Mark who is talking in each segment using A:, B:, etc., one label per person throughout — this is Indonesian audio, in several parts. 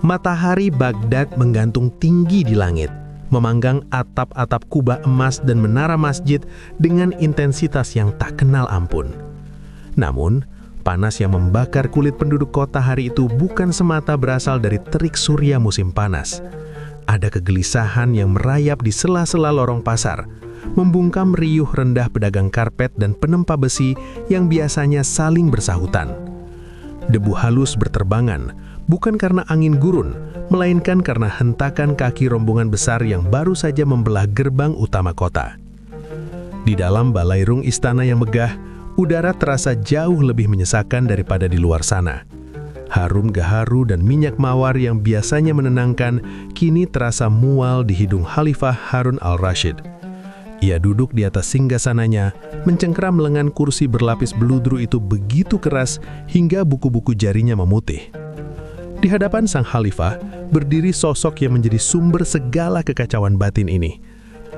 A: Matahari Baghdad menggantung tinggi di langit, memanggang atap-atap kubah emas dan menara masjid dengan intensitas yang tak kenal ampun. Namun, panas yang membakar kulit penduduk kota hari itu bukan semata berasal dari terik surya musim panas. Ada kegelisahan yang merayap di sela-sela lorong pasar, membungkam riuh rendah pedagang karpet dan penempa besi yang biasanya saling bersahutan. Debu halus berterbangan, bukan karena angin gurun, melainkan karena hentakan kaki rombongan besar yang baru saja membelah gerbang utama kota. Di dalam balairung istana yang megah, udara terasa jauh lebih menyesakan daripada di luar sana. Harum gaharu dan minyak mawar yang biasanya menenangkan, kini terasa mual di hidung Khalifah Harun al-Rashid. Ia duduk di atas singgasananya, mencengkeram lengan kursi berlapis beludru itu begitu keras hingga buku-buku jarinya memutih. Di hadapan sang khalifah, berdiri sosok yang menjadi sumber segala kekacauan batin ini,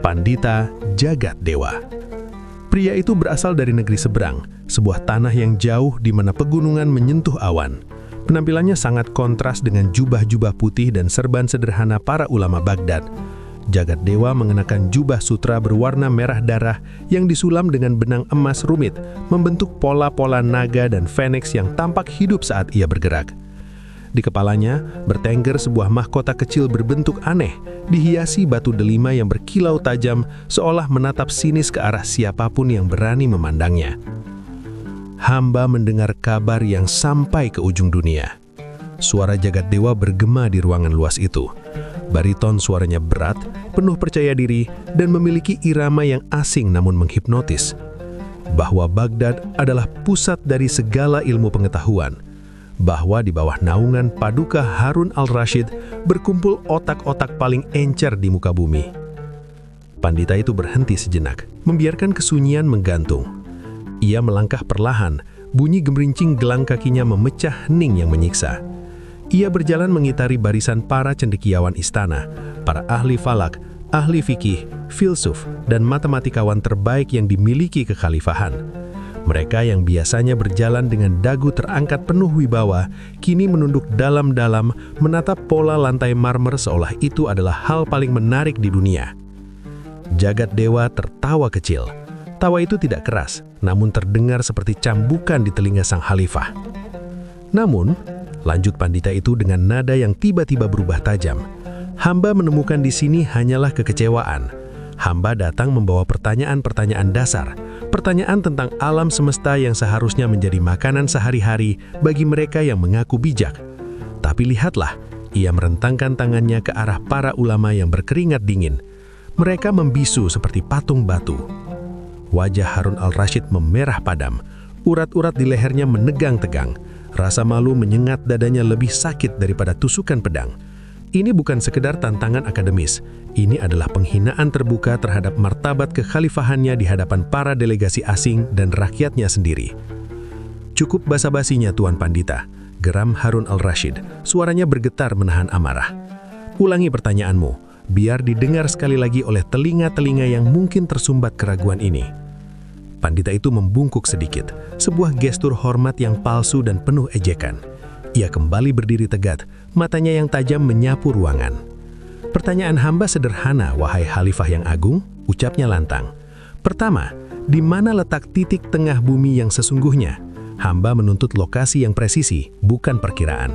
A: Pandita Jagat Dewa. Pria itu berasal dari negeri seberang, sebuah tanah yang jauh di mana pegunungan menyentuh awan. Penampilannya sangat kontras dengan jubah-jubah putih dan serban sederhana para ulama Baghdad. Jagat Dewa mengenakan jubah sutra berwarna merah darah yang disulam dengan benang emas rumit, membentuk pola-pola naga dan fenix yang tampak hidup saat ia bergerak. Di kepalanya bertengger sebuah mahkota kecil berbentuk aneh, dihiasi batu delima yang berkilau tajam seolah menatap sinis ke arah siapapun yang berani memandangnya. Hamba mendengar kabar yang sampai ke ujung dunia. Suara Jagat Dewa bergema di ruangan luas itu. Bariton suaranya berat, penuh percaya diri, dan memiliki irama yang asing namun menghipnotis. Bahwa Baghdad adalah pusat dari segala ilmu pengetahuan. Bahwa di bawah naungan Paduka Harun al-Rashid berkumpul otak-otak paling encer di muka bumi. Pandita itu berhenti sejenak, membiarkan kesunyian menggantung. Ia melangkah perlahan, bunyi gemerincing gelang kakinya memecah hening yang menyiksa. Ia berjalan mengitari barisan para cendekiawan istana, para ahli falak, ahli fikih, filsuf, dan matematikawan terbaik yang dimiliki kekhalifahan. Mereka yang biasanya berjalan dengan dagu terangkat penuh wibawa, kini menunduk dalam-dalam menatap pola lantai marmer seolah itu adalah hal paling menarik di dunia. Jagat Dewa tertawa kecil. Tawa itu tidak keras, namun terdengar seperti cambukan di telinga sang khalifah. Namun, lanjut Pandita itu dengan nada yang tiba-tiba berubah tajam. Hamba menemukan di sini hanyalah kekecewaan. Hamba datang membawa pertanyaan-pertanyaan dasar, pertanyaan tentang alam semesta yang seharusnya menjadi makanan sehari-hari bagi mereka yang mengaku bijak. Tapi lihatlah, ia merentangkan tangannya ke arah para ulama yang berkeringat dingin. Mereka membisu seperti patung batu. Wajah Harun al-Rashid memerah padam, urat-urat di lehernya menegang tegang. Rasa malu menyengat dadanya lebih sakit daripada tusukan pedang. Ini bukan sekedar tantangan akademis. Ini adalah penghinaan terbuka terhadap martabat kekhalifahannya di hadapan para delegasi asing dan rakyatnya sendiri. Cukup basa-basinya Tuan Pandita, geram Harun al-Rashid. Suaranya bergetar menahan amarah. Ulangi pertanyaanmu, biar didengar sekali lagi oleh telinga-telinga yang mungkin tersumbat keraguan ini. Pandita itu membungkuk sedikit, sebuah gestur hormat yang palsu dan penuh ejekan. Ia kembali berdiri tegak, matanya yang tajam menyapu ruangan. Pertanyaan hamba sederhana, wahai Khalifah yang agung, ucapnya lantang. Pertama, di mana letak titik tengah bumi yang sesungguhnya? Hamba menuntut lokasi yang presisi, bukan perkiraan.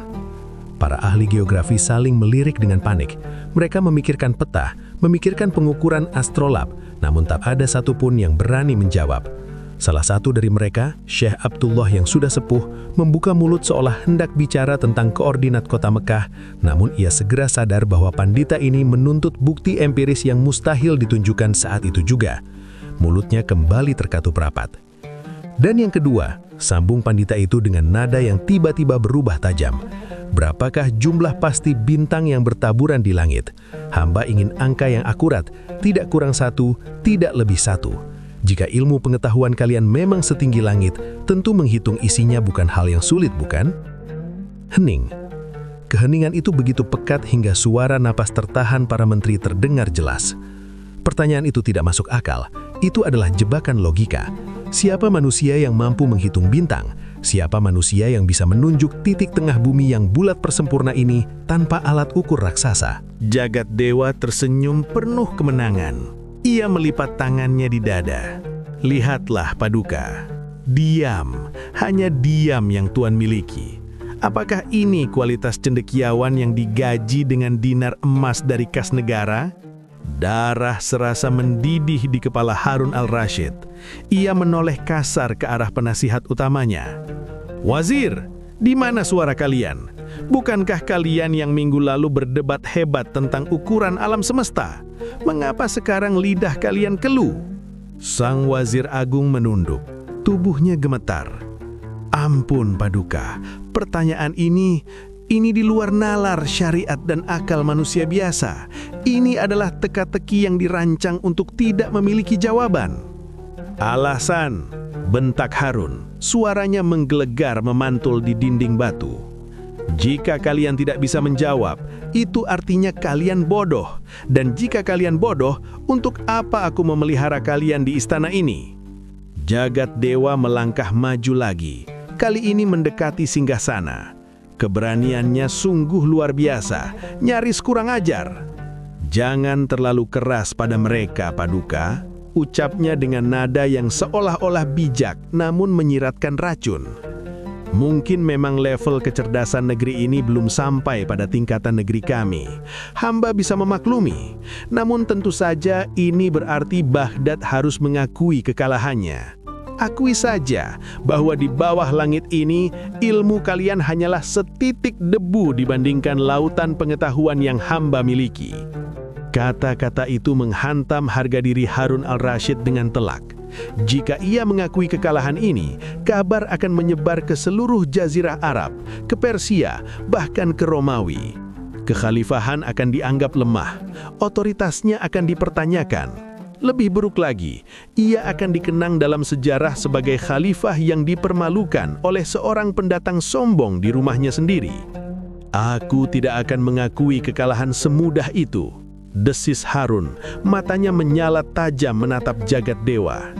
A: Para ahli geografi saling melirik dengan panik. Mereka memikirkan peta, memikirkan pengukuran astrolab, namun tak ada satupun yang berani menjawab. Salah satu dari mereka, Syekh Abdullah yang sudah sepuh, membuka mulut seolah hendak bicara tentang koordinat kota Mekah, namun ia segera sadar bahwa Pandita ini menuntut bukti empiris yang mustahil ditunjukkan saat itu juga. Mulutnya kembali terkatup rapat. Dan yang kedua, sambung Pandita itu dengan nada yang tiba-tiba berubah tajam. Berapakah jumlah pasti bintang yang bertaburan di langit? Hamba ingin angka yang akurat, tidak kurang satu, tidak lebih satu. Jika ilmu pengetahuan kalian memang setinggi langit, tentu menghitung isinya bukan hal yang sulit, bukan? Hening. Keheningan itu begitu pekat hingga suara napas tertahan para menteri terdengar jelas. Pertanyaan itu tidak masuk akal. Itu adalah jebakan logika. Siapa manusia yang mampu menghitung bintang? Siapa manusia yang bisa menunjuk titik tengah bumi yang bulat persempurna ini tanpa alat ukur raksasa? Jagat Dewa tersenyum penuh kemenangan. Ia melipat tangannya di dada. Lihatlah Paduka. Diam, hanya diam yang Tuan miliki. Apakah ini kualitas cendekiawan yang digaji dengan dinar emas dari kas negara? Darah serasa mendidih di kepala Harun al-Rashid. Ia menoleh kasar ke arah penasihat utamanya. Wazir, di mana suara kalian? Bukankah kalian yang minggu lalu berdebat hebat tentang ukuran alam semesta? Mengapa sekarang lidah kalian keluh? Sang Wazir Agung menunduk. Tubuhnya gemetar. Ampun Paduka, pertanyaan ini di luar nalar syariat dan akal manusia biasa. Ini adalah teka-teki yang dirancang untuk tidak memiliki jawaban. Alasan, bentak Harun. Suaranya menggelegar memantul di dinding batu. Jika kalian tidak bisa menjawab, itu artinya kalian bodoh. Dan jika kalian bodoh, untuk apa aku memelihara kalian di istana ini? Jagat Dewa melangkah maju lagi. Kali ini mendekati singgasana. Keberaniannya sungguh luar biasa, nyaris kurang ajar. Jangan terlalu keras pada mereka, Paduka, ucapnya dengan nada yang seolah-olah bijak namun menyiratkan racun. Mungkin memang level kecerdasan negeri ini belum sampai pada tingkatan negeri kami. Hamba bisa memaklumi, namun tentu saja ini berarti Baghdad harus mengakui kekalahannya. Akui saja bahwa di bawah langit ini, ilmu kalian hanyalah setitik debu dibandingkan lautan pengetahuan yang hamba miliki. Kata-kata itu menghantam harga diri Harun al-Rashid dengan telak. Jika ia mengakui kekalahan ini, kabar akan menyebar ke seluruh jazirah Arab, ke Persia, bahkan ke Romawi. Kekhalifahan akan dianggap lemah, otoritasnya akan dipertanyakan. Lebih buruk lagi, ia akan dikenang dalam sejarah sebagai khalifah yang dipermalukan oleh seorang pendatang sombong di rumahnya sendiri. Aku tidak akan mengakui kekalahan semudah itu, desis Harun, matanya menyala tajam menatap Jagat Dewa.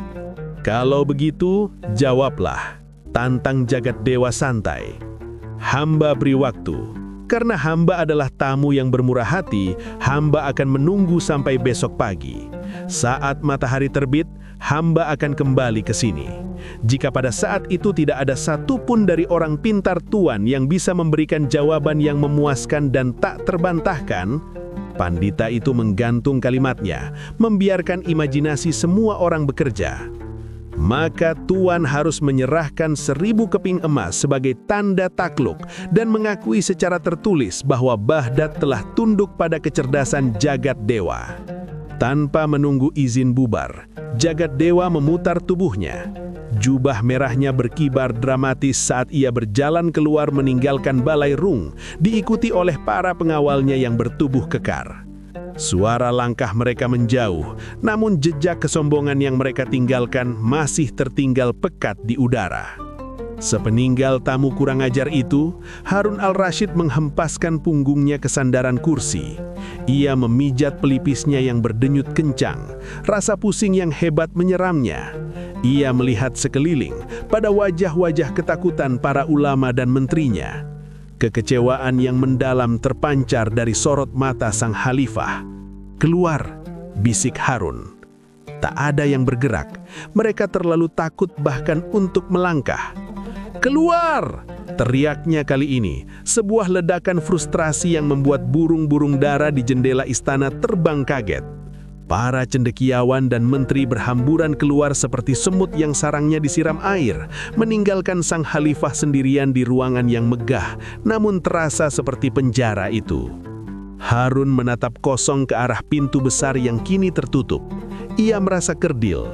A: Kalau begitu, jawablah, tantang Jagat Dewa santai. Hamba beri waktu. Karena hamba adalah tamu yang bermurah hati, hamba akan menunggu sampai besok pagi. Saat matahari terbit, hamba akan kembali ke sini. Jika pada saat itu tidak ada satupun dari orang pintar Tuan yang bisa memberikan jawaban yang memuaskan dan tak terbantahkan, pandita itu menggantung kalimatnya, membiarkan imajinasi semua orang bekerja. Maka Tuan harus menyerahkan 1000 keping emas sebagai tanda takluk dan mengakui secara tertulis bahwa Baghdad telah tunduk pada kecerdasan Jagat Dewa. Tanpa menunggu izin bubar, Jagat Dewa memutar tubuhnya. Jubah merahnya berkibar dramatis saat ia berjalan keluar meninggalkan Balai Rung, diikuti oleh para pengawalnya yang bertubuh kekar. Suara langkah mereka menjauh, namun jejak kesombongan yang mereka tinggalkan masih tertinggal pekat di udara. Sepeninggal tamu kurang ajar itu, Harun al-Rashid menghempaskan punggungnya ke sandaran kursi. Ia memijat pelipisnya yang berdenyut kencang, rasa pusing yang hebat menyeramnya. Ia melihat sekeliling pada wajah-wajah ketakutan para ulama dan menterinya. Kekecewaan yang mendalam terpancar dari sorot mata sang khalifah. Keluar, bisik Harun. Tak ada yang bergerak, mereka terlalu takut bahkan untuk melangkah. Keluar! Teriaknya kali ini, sebuah ledakan frustrasi yang membuat burung-burung dara di jendela istana terbang kaget. Para cendekiawan dan menteri berhamburan keluar seperti semut yang sarangnya disiram air, meninggalkan sang khalifah sendirian di ruangan yang megah, namun terasa seperti penjara itu. Harun menatap kosong ke arah pintu besar yang kini tertutup. Ia merasa kerdil.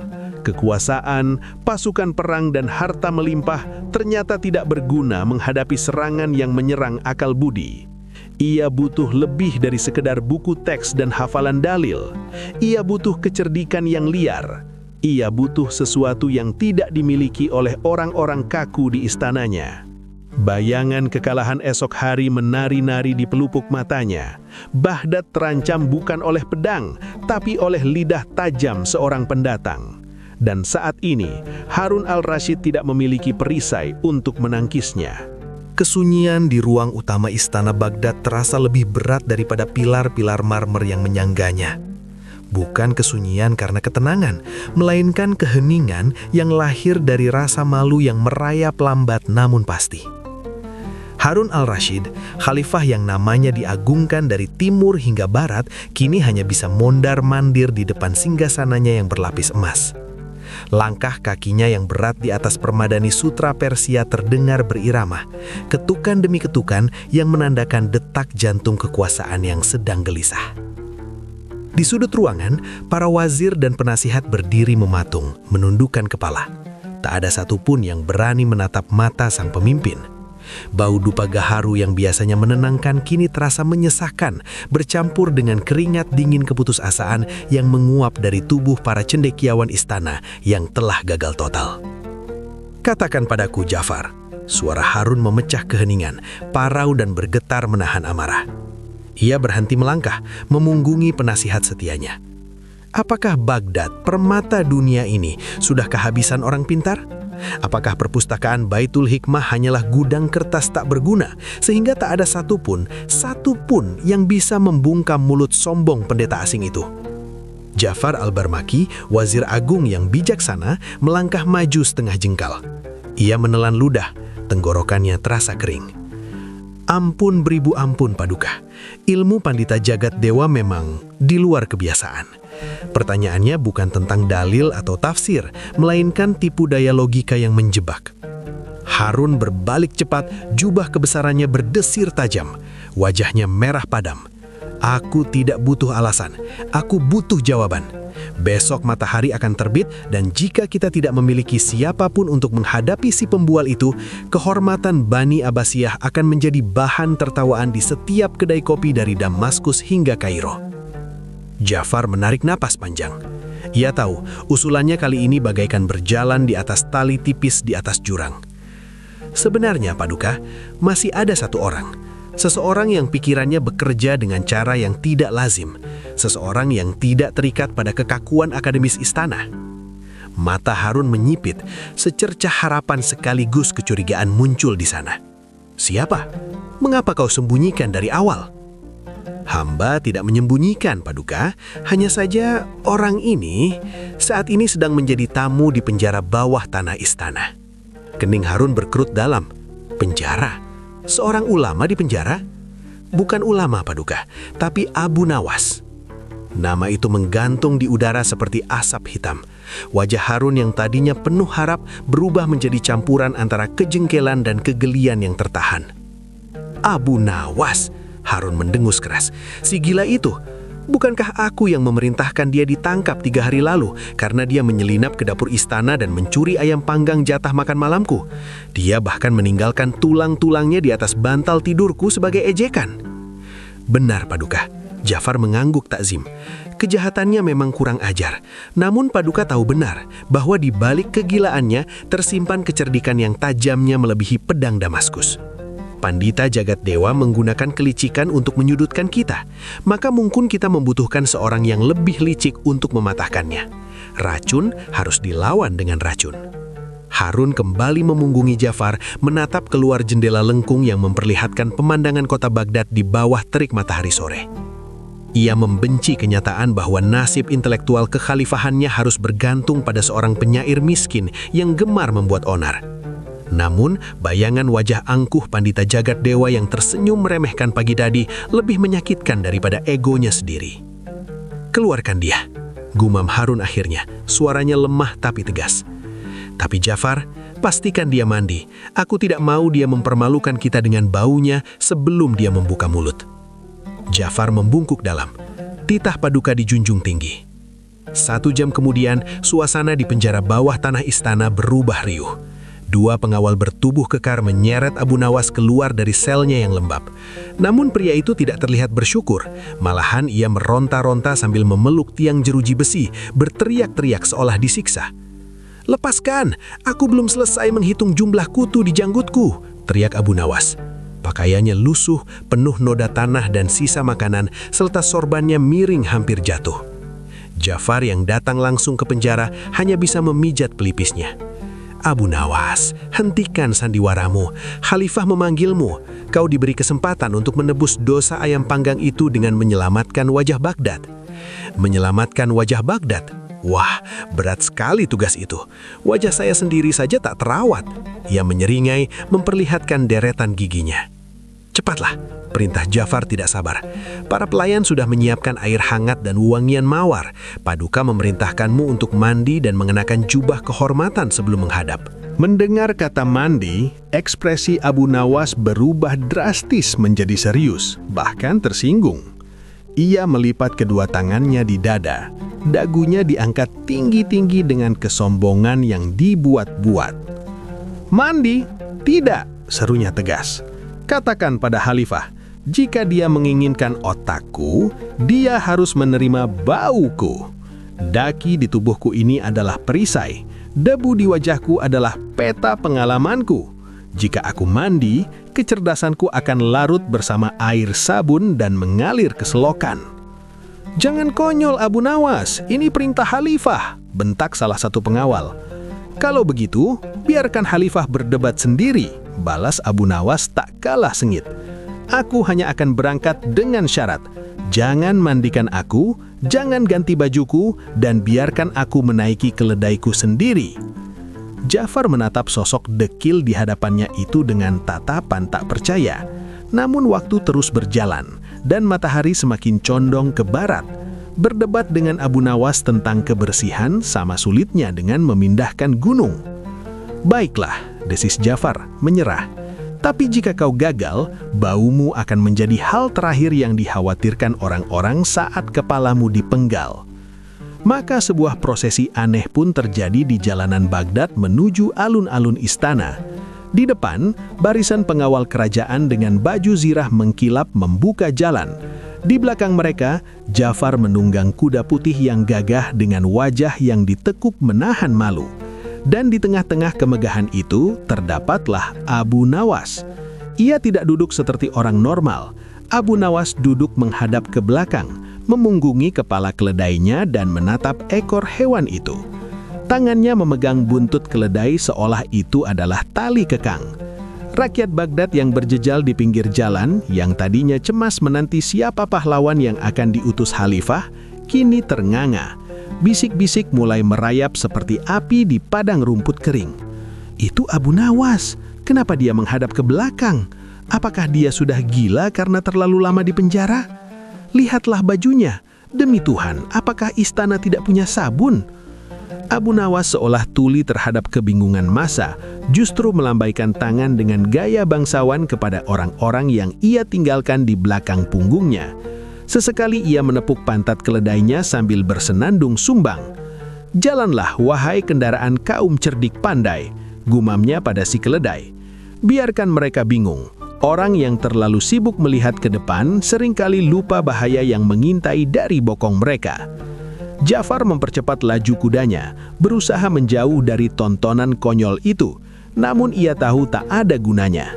A: Kekuasaan, pasukan perang dan harta melimpah ternyata tidak berguna menghadapi serangan yang menyerang akal budi. Ia butuh lebih dari sekedar buku teks dan hafalan dalil. Ia butuh kecerdikan yang liar. Ia butuh sesuatu yang tidak dimiliki oleh orang-orang kaku di istananya. Bayangan kekalahan esok hari menari-nari di pelupuk matanya. Baghdad terancam bukan oleh pedang, tapi oleh lidah tajam seorang pendatang. Dan saat ini, Harun al-Rashid tidak memiliki perisai untuk menangkisnya. Kesunyian di ruang utama istana Baghdad terasa lebih berat daripada pilar-pilar marmer yang menyangganya. Bukan kesunyian karena ketenangan, melainkan keheningan yang lahir dari rasa malu yang merayap lambat namun pasti. Harun al-Rashid, khalifah yang namanya diagungkan dari timur hingga barat, kini hanya bisa mondar-mandir di depan singgasananya yang berlapis emas. Langkah kakinya yang berat di atas permadani sutra Persia terdengar berirama, ketukan demi ketukan yang menandakan detak jantung kekuasaan yang sedang gelisah. Di sudut ruangan, para wazir dan penasihat berdiri mematung, menundukkan kepala. Tak ada satupun yang berani menatap mata sang pemimpin. Bau dupa gaharu yang biasanya menenangkan kini terasa menyesakkan, bercampur dengan keringat dingin keputusasaan yang menguap dari tubuh para cendekiawan istana yang telah gagal total. "Katakan padaku, Ja'far." Suara Harun memecah keheningan, parau dan bergetar menahan amarah. Ia berhenti melangkah, memunggungi penasihat setianya. Apakah Baghdad, permata dunia ini, sudah kehabisan orang pintar? Apakah perpustakaan Baitul Hikmah hanyalah gudang kertas tak berguna, sehingga tak ada satupun yang bisa membungkam mulut sombong pendeta asing itu? Ja'far al-Barmaki, wazir agung yang bijaksana, melangkah maju setengah jengkal. Ia menelan ludah, tenggorokannya terasa kering. Ampun beribu ampun, Paduka. Ilmu Pandita Jagat Dewa memang di luar kebiasaan. Pertanyaannya bukan tentang dalil atau tafsir, melainkan tipu daya logika yang menjebak. Harun berbalik cepat, jubah kebesarannya berdesir tajam. Wajahnya merah padam. "Aku tidak butuh alasan, aku butuh jawaban. Besok matahari akan terbit dan jika kita tidak memiliki siapapun untuk menghadapi si pembual itu, kehormatan Bani Abbasiyah akan menjadi bahan tertawaan di setiap kedai kopi dari Damaskus hingga Kairo." Ja'far menarik napas panjang. Ia tahu usulannya kali ini bagaikan berjalan di atas tali tipis di atas jurang. Sebenarnya, Paduka, masih ada satu orang. Seseorang yang pikirannya bekerja dengan cara yang tidak lazim. Seseorang yang tidak terikat pada kekakuan akademis istana. Mata Harun menyipit, secercah harapan sekaligus kecurigaan muncul di sana. "Siapa? Mengapa kau sembunyikan dari awal?" "Hamba tidak menyembunyikan, Paduka. Hanya saja orang ini saat ini sedang menjadi tamu di penjara bawah tanah istana." Kening Harun berkerut dalam. "Penjara? Seorang ulama di penjara?" "Bukan ulama, Paduka, tapi Abu Nawas." Nama itu menggantung di udara seperti asap hitam. Wajah Harun yang tadinya penuh harap berubah menjadi campuran antara kejengkelan dan kegelian yang tertahan. "Abu Nawas?" Harun mendengus keras. "Si gila itu, bukankah aku yang memerintahkan dia ditangkap 3 hari lalu karena dia menyelinap ke dapur istana dan mencuri ayam panggang jatah makan malamku? Dia bahkan meninggalkan tulang-tulangnya di atas bantal tidurku sebagai ejekan." "Benar, Paduka." Ja'far mengangguk takzim. Kejahatannya memang kurang ajar, namun Paduka tahu benar bahwa di balik kegilaannya tersimpan kecerdikan yang tajamnya melebihi pedang Damaskus. Pandita Jagat Dewa menggunakan kelicikan untuk menyudutkan kita, maka mungkin kita membutuhkan seorang yang lebih licik untuk mematahkannya. Racun harus dilawan dengan racun. Harun kembali memunggungi Ja'far, menatap keluar jendela lengkung yang memperlihatkan pemandangan kota Baghdad di bawah terik matahari sore. Ia membenci kenyataan bahwa nasib intelektual kekhalifahannya harus bergantung pada seorang penyair miskin yang gemar membuat onar. Namun, bayangan wajah angkuh Pandita Jagat Dewa yang tersenyum meremehkan pagi tadi lebih menyakitkan daripada egonya sendiri. "Keluarkan dia," gumam Harun akhirnya, suaranya lemah tapi tegas. "Tapi Ja'far, pastikan dia mandi. Aku tidak mau dia mempermalukan kita dengan baunya sebelum dia membuka mulut." Ja'far membungkuk dalam. Titah Paduka dijunjung tinggi. 1 jam kemudian, suasana di penjara bawah tanah istana berubah riuh. 2 pengawal bertubuh kekar menyeret Abu Nawas keluar dari selnya yang lembab. Namun pria itu tidak terlihat bersyukur. Malahan ia meronta-ronta sambil memeluk tiang jeruji besi, berteriak-teriak seolah disiksa. "Lepaskan! Aku belum selesai menghitung jumlah kutu di janggutku!" teriak Abu Nawas. Pakaiannya lusuh, penuh noda tanah dan sisa makanan, serta sorbannya miring hampir jatuh. Ja'far yang datang langsung ke penjara hanya bisa memijat pelipisnya. Abu Nawas, hentikan sandiwaramu. Khalifah memanggilmu. Kau diberi kesempatan untuk menebus dosa ayam panggang itu dengan menyelamatkan wajah Baghdad. Menyelamatkan wajah Baghdad? Wah, berat sekali tugas itu. Wajah saya sendiri saja tak terawat. Ia menyeringai, memperlihatkan deretan giginya. Cepatlah, perintah Ja'far tidak sabar. Para pelayan sudah menyiapkan air hangat dan wangian mawar. Paduka memerintahkanmu untuk mandi dan mengenakan jubah kehormatan sebelum menghadap. Mendengar kata mandi, ekspresi Abu Nawas berubah drastis menjadi serius, bahkan tersinggung. Ia melipat kedua tangannya di dada. Dagunya diangkat tinggi-tinggi dengan kesombongan yang dibuat-buat. "Mandi? Tidak," serunya tegas. "Katakan pada Khalifah, jika dia menginginkan otakku, dia harus menerima bauku. Daki di tubuhku ini adalah perisai, debu di wajahku adalah peta pengalamanku. Jika aku mandi, kecerdasanku akan larut bersama air sabun dan mengalir ke selokan." "Jangan konyol Abu Nawas, ini perintah Khalifah," bentak salah satu pengawal. "Kalau begitu, biarkan Khalifah berdebat sendiri," balas Abu Nawas tak kalah sengit. "Aku hanya akan berangkat dengan syarat. Jangan mandikan aku, jangan ganti bajuku, dan biarkan aku menaiki keledaiku sendiri." Ja'far menatap sosok dekil di hadapannya itu dengan tatapan tak percaya. Namun waktu terus berjalan, dan matahari semakin condong ke barat. Berdebat dengan Abu Nawas tentang kebersihan sama sulitnya dengan memindahkan gunung. "Baiklah," desis Ja'far, menyerah. "Tapi jika kau gagal, baumu akan menjadi hal terakhir yang dikhawatirkan orang-orang saat kepalamu dipenggal." Maka sebuah prosesi aneh pun terjadi di jalanan Baghdad menuju alun-alun istana. Di depan, barisan pengawal kerajaan dengan baju zirah mengkilap membuka jalan. Di belakang mereka, Ja'far menunggang kuda putih yang gagah dengan wajah yang ditekuk menahan malu. Dan di tengah-tengah kemegahan itu, terdapatlah Abu Nawas. Ia tidak duduk seperti orang normal. Abu Nawas duduk menghadap ke belakang, memunggungi kepala keledainya dan menatap ekor hewan itu. Tangannya memegang buntut keledai seolah itu adalah tali kekang. Rakyat Baghdad yang berjejal di pinggir jalan, yang tadinya cemas menanti siapa pahlawan yang akan diutus Khalifah, kini ternganga. Bisik-bisik mulai merayap seperti api di padang rumput kering. "Itu Abu Nawas. Kenapa dia menghadap ke belakang? Apakah dia sudah gila karena terlalu lama di penjara? Lihatlah bajunya. Demi Tuhan, apakah istana tidak punya sabun?" Abu Nawas seolah tuli terhadap kebingungan massa, justru melambaikan tangan dengan gaya bangsawan kepada orang-orang yang ia tinggalkan di belakang punggungnya. Sesekali ia menepuk pantat keledainya sambil bersenandung sumbang. "Jalanlah, wahai kendaraan kaum cerdik pandai," gumamnya pada si keledai. "Biarkan mereka bingung. Orang yang terlalu sibuk melihat ke depan seringkali lupa bahaya yang mengintai dari bokong mereka." Ja'far mempercepat laju kudanya, berusaha menjauh dari tontonan konyol itu, namun ia tahu tak ada gunanya.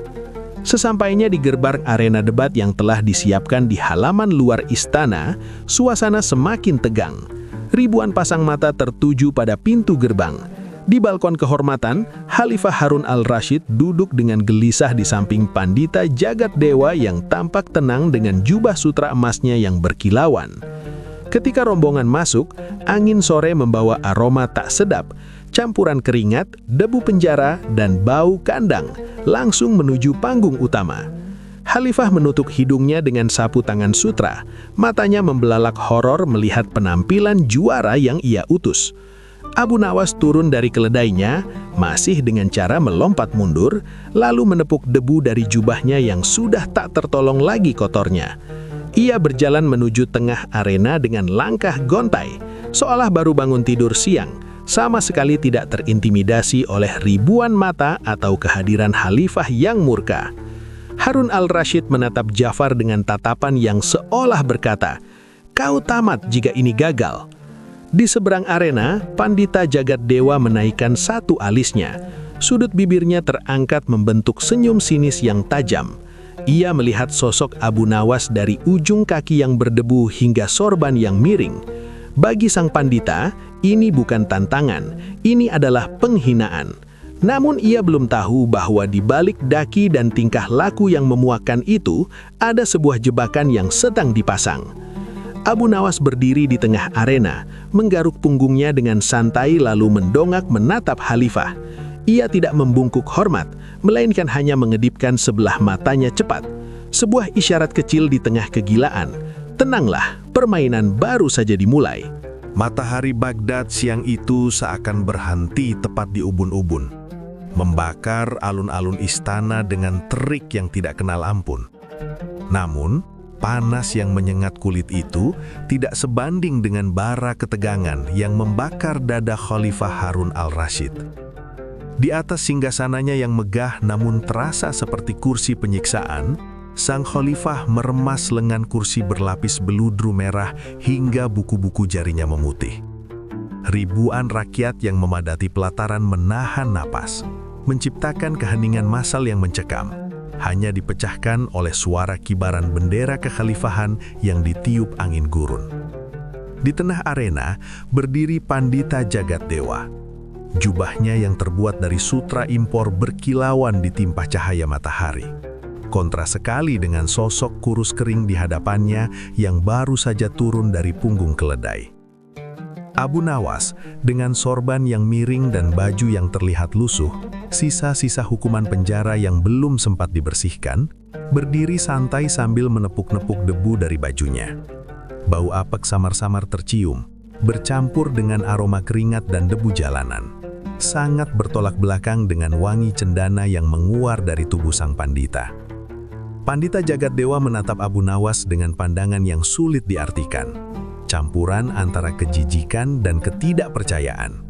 A: Sesampainya di gerbang arena debat yang telah disiapkan di halaman luar istana, suasana semakin tegang. Ribuan pasang mata tertuju pada pintu gerbang. Di balkon kehormatan, Khalifah Harun al-Rashid duduk dengan gelisah di samping Pandita Jagat Dewa yang tampak tenang dengan jubah sutra emasnya yang berkilauan. Ketika rombongan masuk, angin sore membawa aroma tak sedap, campuran keringat, debu penjara, dan bau kandang, langsung menuju panggung utama. Khalifah menutup hidungnya dengan sapu tangan sutra, matanya membelalak horor melihat penampilan juara yang ia utus. Abu Nawas turun dari keledainya, masih dengan cara melompat mundur, lalu menepuk debu dari jubahnya yang sudah tak tertolong lagi kotornya. Ia berjalan menuju tengah arena dengan langkah gontai, seolah baru bangun tidur siang, sama sekali tidak terintimidasi oleh ribuan mata atau kehadiran Khalifah yang murka. Harun al-Rashid menatap Ja'far dengan tatapan yang seolah berkata, "Kau tamat jika ini gagal." Di seberang arena, Pandita Jagat Dewa menaikkan satu alisnya. Sudut bibirnya terangkat membentuk senyum sinis yang tajam. Ia melihat sosok Abu Nawas dari ujung kaki yang berdebu hingga sorban yang miring. Bagi sang pandita, ini bukan tantangan, ini adalah penghinaan. Namun ia belum tahu bahwa di balik daki dan tingkah laku yang memuakkan itu, ada sebuah jebakan yang sedang dipasang. Abu Nawas berdiri di tengah arena, menggaruk punggungnya dengan santai lalu mendongak menatap Khalifah. Ia tidak membungkuk hormat, melainkan hanya mengedipkan sebelah matanya cepat. Sebuah isyarat kecil di tengah kegilaan. Tenanglah, permainan baru saja dimulai.
B: Matahari Baghdad siang itu seakan berhenti tepat di ubun-ubun, membakar alun-alun istana dengan terik yang tidak kenal ampun. Namun, panas yang menyengat kulit itu tidak sebanding dengan bara ketegangan yang membakar dada Khalifah Harun al-Rashid. Di atas singgasananya yang megah namun terasa seperti kursi penyiksaan, sang khalifah meremas lengan kursi berlapis beludru merah hingga buku-buku jarinya memutih. Ribuan rakyat yang memadati pelataran menahan napas, menciptakan keheningan massal yang mencekam, hanya dipecahkan oleh suara kibaran bendera kekhalifahan yang ditiup angin gurun. Di tengah arena berdiri Pandita Jagat Dewa. Jubahnya yang terbuat dari sutra impor berkilauan ditimpa cahaya matahari. Kontras sekali dengan sosok kurus kering di hadapannya yang baru saja turun dari punggung keledai. Abu Nawas dengan sorban yang miring dan baju yang terlihat lusuh, sisa-sisa hukuman penjara yang belum sempat dibersihkan, berdiri santai sambil menepuk-nepuk debu dari bajunya. Bau apek samar-samar tercium, bercampur dengan aroma keringat dan debu jalanan. Sangat bertolak belakang dengan wangi cendana yang menguar dari tubuh sang pandita. Pandita Jagat Dewa menatap Abu Nawas dengan pandangan yang sulit diartikan. Campuran antara kejijikan dan ketidakpercayaan.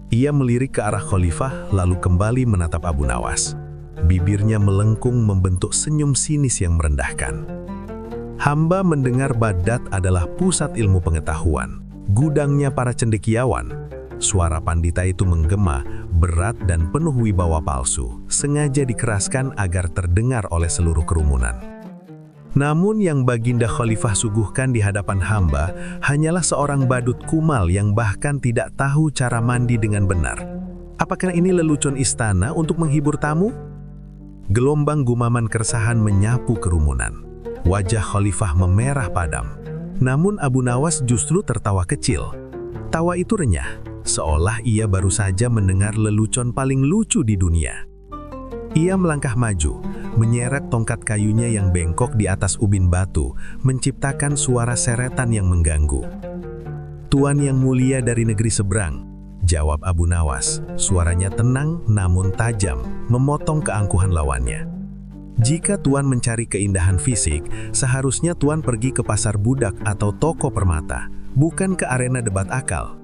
B: Ia melirik ke arah khalifah lalu kembali menatap Abu Nawas. Bibirnya melengkung membentuk senyum sinis yang merendahkan. Hamba mendengar Baghdad adalah pusat ilmu pengetahuan, gudangnya para cendekiawan. Suara pandita itu menggema, berat dan penuh wibawa palsu, sengaja dikeraskan agar terdengar oleh seluruh kerumunan. Namun yang Baginda Khalifah suguhkan di hadapan hamba hanyalah seorang badut kumal yang bahkan tidak tahu cara mandi dengan benar. Apakah ini lelucon istana untuk menghibur tamu? Gelombang gumaman keresahan menyapu kerumunan. Wajah Khalifah memerah padam. Namun Abu Nawas justru tertawa kecil. Tawa itu renyah, seolah ia baru saja mendengar lelucon paling lucu di dunia. Ia melangkah maju, menyeret tongkat kayunya yang bengkok di atas ubin batu, menciptakan suara seretan yang mengganggu. "Tuan yang mulia dari negeri seberang," jawab Abu Nawas. Suaranya tenang namun tajam, memotong keangkuhan lawannya. "Jika Tuan mencari keindahan fisik, seharusnya Tuan pergi ke pasar budak atau toko permata, bukan ke arena debat akal.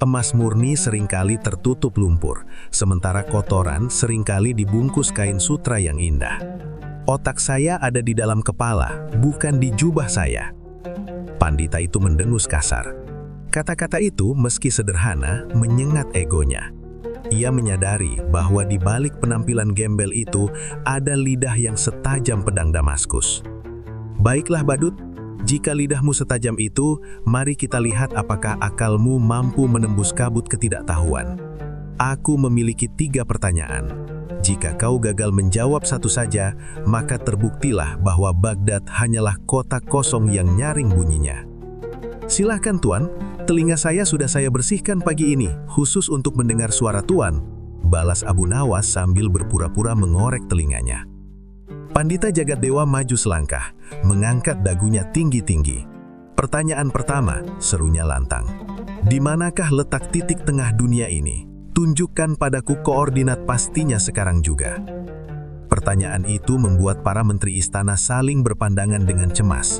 B: Emas murni seringkali tertutup lumpur, sementara kotoran seringkali dibungkus kain sutra yang indah. Otak saya ada di dalam kepala, bukan di jubah saya." Pandita itu mendengus kasar. Kata-kata itu meski sederhana, menyengat egonya. Ia menyadari bahwa di balik penampilan gembel itu ada lidah yang setajam pedang Damaskus. "Baiklah badut, jika lidahmu setajam itu, mari kita lihat apakah akalmu mampu menembus kabut ketidaktahuan. Aku memiliki 3 pertanyaan. Jika kau gagal menjawab satu saja, maka terbuktilah bahwa Baghdad hanyalah kota kosong yang nyaring bunyinya." "Silahkan Tuan, telinga saya sudah saya bersihkan pagi ini, khusus untuk mendengar suara Tuan," balas Abu Nawas sambil berpura-pura mengorek telinganya. Pandita Jagat Dewa maju selangkah, mengangkat dagunya tinggi-tinggi. "Pertanyaan pertama," serunya lantang. "Di manakah letak titik tengah dunia ini? Tunjukkan padaku koordinat pastinya sekarang juga." Pertanyaan itu membuat para menteri istana saling berpandangan dengan cemas.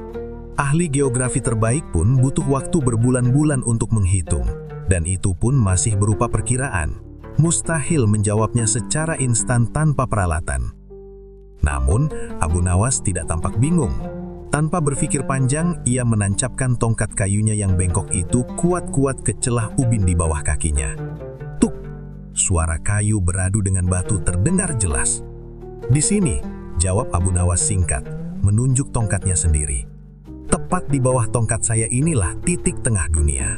B: Ahli geografi terbaik pun butuh waktu berbulan-bulan untuk menghitung, dan itu pun masih berupa perkiraan. Mustahil menjawabnya secara instan tanpa peralatan. Namun, Abu Nawas tidak tampak bingung. Tanpa berpikir panjang, ia menancapkan tongkat kayunya yang bengkok itu kuat-kuat ke celah ubin di bawah kakinya. Tuk! Suara kayu beradu dengan batu terdengar jelas. "Di sini," jawab Abu Nawas singkat, menunjuk tongkatnya sendiri. "Tepat di bawah tongkat saya inilah titik tengah dunia."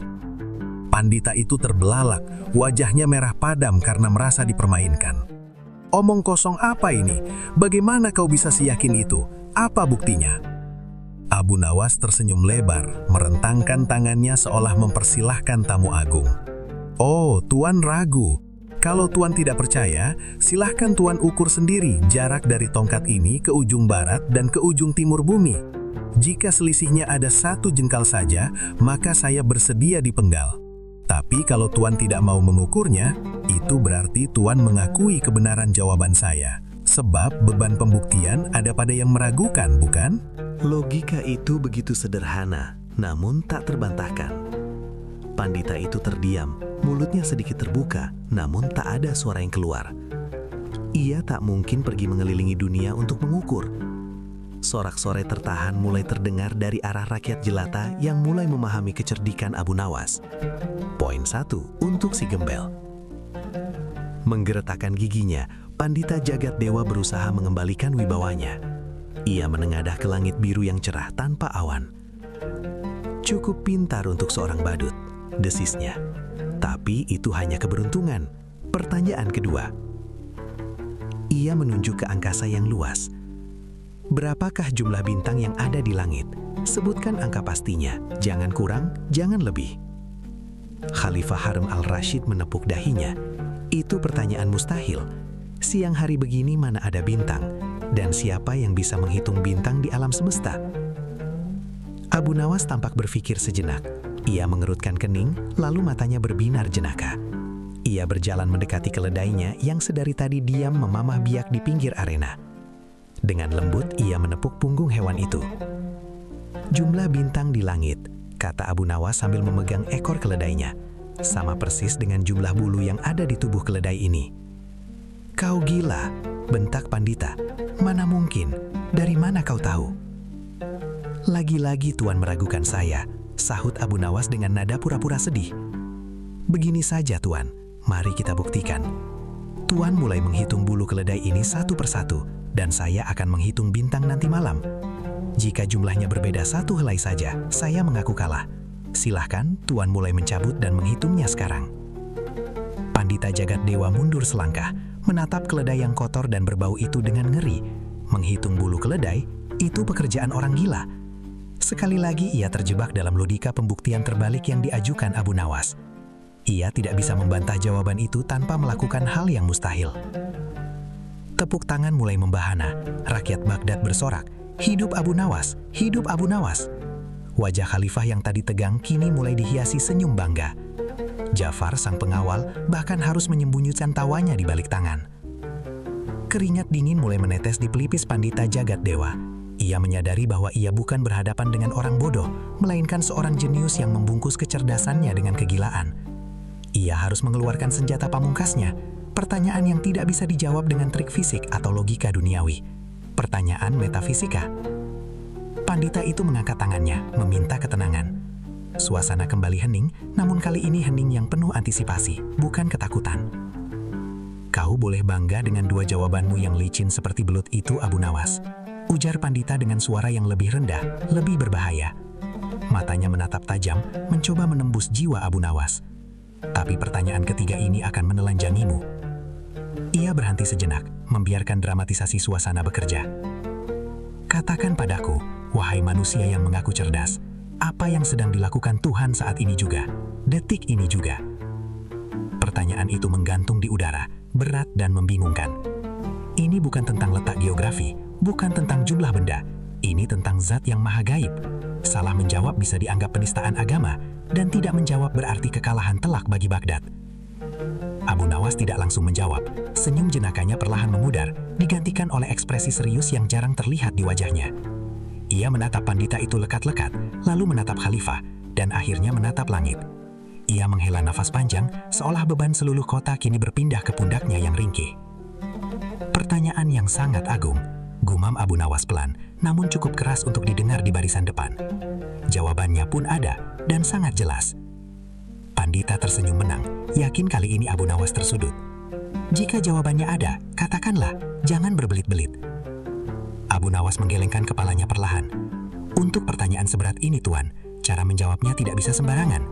B: Pandita itu terbelalak, wajahnya merah padam karena merasa dipermainkan. "Omong kosong apa ini? Bagaimana kau bisa seyakin itu? Apa buktinya?" Abu Nawas tersenyum lebar, merentangkan tangannya seolah mempersilahkan tamu agung. "Oh, Tuan ragu. Kalau Tuan tidak percaya, silahkan Tuan ukur sendiri jarak dari tongkat ini ke ujung barat dan ke ujung timur bumi. Jika selisihnya ada 1 jengkal saja, maka saya bersedia dipenggal. Tapi kalau Tuan tidak mau mengukurnya, itu berarti Tuan mengakui kebenaran jawaban saya. Sebab beban pembuktian ada pada yang meragukan, bukan?"
C: Logika itu begitu sederhana, namun tak terbantahkan. Pandita itu terdiam, mulutnya sedikit terbuka, namun tak ada suara yang keluar. Ia tak mungkin pergi mengelilingi dunia untuk mengukur. Sorak-sorai tertahan mulai terdengar dari arah rakyat jelata yang mulai memahami kecerdikan Abu Nawas. Poin 1 untuk si gembel. Menggeretakkan giginya, Pandita Jagat Dewa berusaha mengembalikan wibawanya. Ia menengadah ke langit biru yang cerah tanpa awan. "Cukup pintar untuk seorang badut," desisnya. "Tapi itu hanya keberuntungan." Pertanyaan kedua. Ia menunjuk ke angkasa yang luas. "Berapakah jumlah bintang yang ada di langit? Sebutkan angka pastinya, jangan kurang, jangan lebih." Khalifah Harun al-Rashid menepuk dahinya. "Itu pertanyaan mustahil. Siang hari begini mana ada bintang? Dan siapa yang bisa menghitung bintang di alam semesta?" Abu Nawas tampak berpikir sejenak. Ia mengerutkan kening, lalu matanya berbinar jenaka. Ia berjalan mendekati keledainya yang sedari tadi diam memamah biak di pinggir arena. Dengan lembut, ia menepuk punggung hewan itu. "Jumlah bintang di langit," kata Abu Nawas sambil memegang ekor keledainya. "Sama persis dengan jumlah bulu yang ada di tubuh keledai ini." "Kau gila," bentak Pandita. "Mana mungkin? Dari mana kau tahu?" "Lagi-lagi Tuan meragukan saya," sahut Abu Nawas dengan nada pura-pura sedih. "Begini saja Tuan, mari kita buktikan. Tuan mulai menghitung bulu keledai ini satu persatu, dan saya akan menghitung bintang nanti malam. Jika jumlahnya berbeda 1 helai saja, saya mengaku kalah. Silahkan Tuan mulai mencabut dan menghitungnya sekarang." Pandita Jagat Dewa mundur selangkah, menatap keledai yang kotor dan berbau itu dengan ngeri. Menghitung bulu keledai, itu pekerjaan orang gila. Sekali lagi ia terjebak dalam logika pembuktian terbalik yang diajukan Abu Nawas. Ia tidak bisa membantah jawaban itu tanpa melakukan hal yang mustahil. Tepuk tangan mulai membahana. Rakyat Baghdad bersorak, "Hidup Abu Nawas! Hidup Abu Nawas!" Wajah khalifah yang tadi tegang kini mulai dihiasi senyum bangga. Jafar, sang pengawal, bahkan harus menyembunyikan tawanya di balik tangan. Keringat dingin mulai menetes di pelipis Pandita Jagat Dewa. Ia menyadari bahwa ia bukan berhadapan dengan orang bodoh, melainkan seorang jenius yang membungkus kecerdasannya dengan kegilaan. Ia harus mengeluarkan senjata pamungkasnya, pertanyaan yang tidak bisa dijawab dengan trik fisik atau logika duniawi. Pertanyaan metafisika. Pandita itu mengangkat tangannya, meminta ketenangan. Suasana kembali hening, namun kali ini hening yang penuh antisipasi, bukan ketakutan. "Kau boleh bangga dengan 2 jawabanmu yang licin seperti belut itu, Abu Nawas," ujar Pandita dengan suara yang lebih rendah, lebih berbahaya. Matanya menatap tajam, mencoba menembus jiwa Abu Nawas. "Tapi pertanyaan ketiga ini akan menelanjangimu." Ia berhenti sejenak, membiarkan dramatisasi suasana bekerja. "Katakan padaku, wahai manusia yang mengaku cerdas, apa yang sedang dilakukan Tuhan saat ini juga, detik ini juga?" Pertanyaan itu menggantung di udara, berat dan membingungkan. Ini bukan tentang letak geografi, bukan tentang jumlah benda. Ini tentang zat yang maha gaib. Salah menjawab bisa dianggap penistaan agama, dan tidak menjawab berarti kekalahan telak bagi Baghdad. Abu Nawas tidak langsung menjawab. Senyum jenakanya perlahan memudar, digantikan oleh ekspresi serius yang jarang terlihat di wajahnya. Ia menatap Pandita itu lekat-lekat, lalu menatap Khalifah, dan akhirnya menatap langit. Ia menghela nafas panjang, seolah beban seluruh kota kini berpindah ke pundaknya yang ringkih. "Pertanyaan yang sangat agung," gumam Abu Nawas pelan, namun cukup keras untuk didengar di barisan depan. Jawabannya pun ada, dan sangat jelas. Pandita tersenyum menang, yakin kali ini Abu Nawas tersudut. Jika jawabannya ada, katakanlah, jangan berbelit-belit. Abu Nawas menggelengkan kepalanya perlahan. Untuk pertanyaan seberat ini, Tuan, cara menjawabnya tidak bisa sembarangan.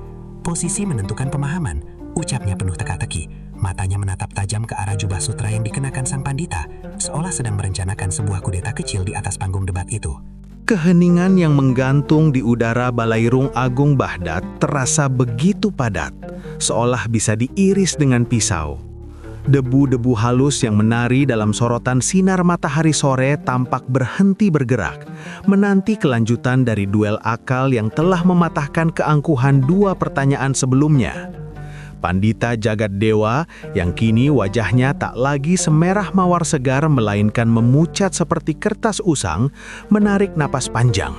C: Posisi menentukan pemahaman, ucapnya penuh teka-teki. Matanya menatap tajam ke arah jubah sutra yang dikenakan sang pandita, seolah sedang merencanakan sebuah kudeta kecil di atas panggung debat itu.
B: Keheningan yang menggantung di udara Balairung Agung Baghdad terasa begitu padat, seolah bisa diiris dengan pisau. Debu-debu halus yang menari dalam sorotan sinar matahari sore tampak berhenti bergerak, menanti kelanjutan dari duel akal yang telah mematahkan keangkuhan dua pertanyaan sebelumnya. Pandita Jagat Dewa yang kini wajahnya tak lagi semerah mawar segar melainkan memucat seperti kertas usang, menarik napas panjang.